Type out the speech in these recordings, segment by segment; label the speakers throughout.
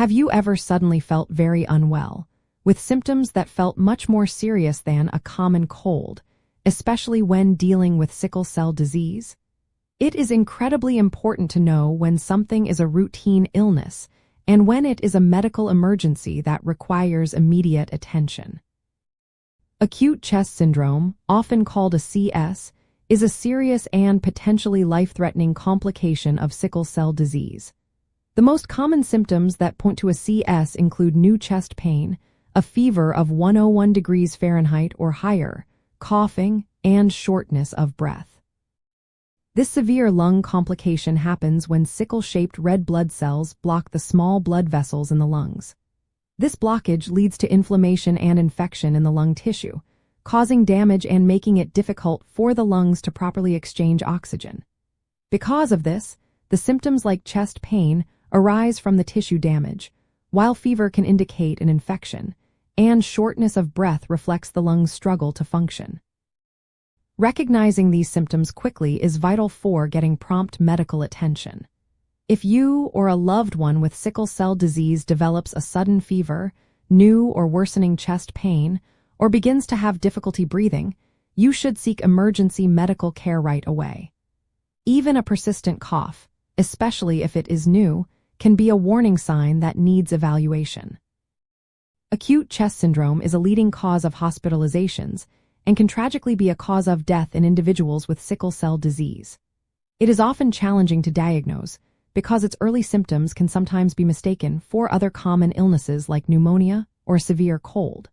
Speaker 1: Have you ever suddenly felt very unwell, with symptoms that felt much more serious than a common cold, especially when dealing with sickle cell disease? It is incredibly important to know when something is a routine illness and when it is a medical emergency that requires immediate attention. Acute chest syndrome, often called a CS, is a serious and potentially life-threatening complication of sickle cell disease. The most common symptoms that point to a CS include new chest pain, a fever of 101 degrees Fahrenheit or higher, coughing, and shortness of breath. This severe lung complication happens when sickle-shaped red blood cells block the small blood vessels in the lungs. This blockage leads to inflammation and infection in the lung tissue, causing damage and making it difficult for the lungs to properly exchange oxygen. Because of this, the symptoms like chest pain arise from the tissue damage, while fever can indicate an infection, and shortness of breath reflects the lung's struggle to function. Recognizing these symptoms quickly is vital for getting prompt medical attention. If you or a loved one with sickle cell disease develops a sudden fever, new or worsening chest pain, or begins to have difficulty breathing, you should seek emergency medical care right away. Even a persistent cough, especially if it is new, can be a warning sign that needs evaluation. Acute chest syndrome is a leading cause of hospitalizations and can tragically be a cause of death in individuals with sickle cell disease. It is often challenging to diagnose because its early symptoms can sometimes be mistaken for other common illnesses like pneumonia or severe cold.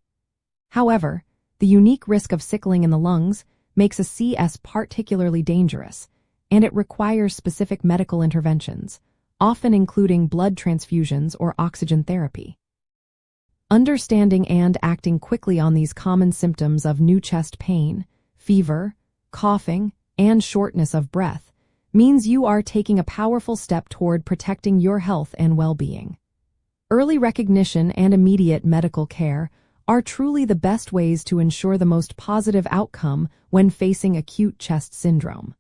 Speaker 1: However, the unique risk of sickling in the lungs makes a CS particularly dangerous, and it requires specific medical interventions, often including blood transfusions or oxygen therapy. Understanding and acting quickly on these common symptoms of new chest pain, fever, coughing, and shortness of breath means you are taking a powerful step toward protecting your health and well-being. Early recognition and immediate medical care are truly the best ways to ensure the most positive outcome when facing acute chest syndrome.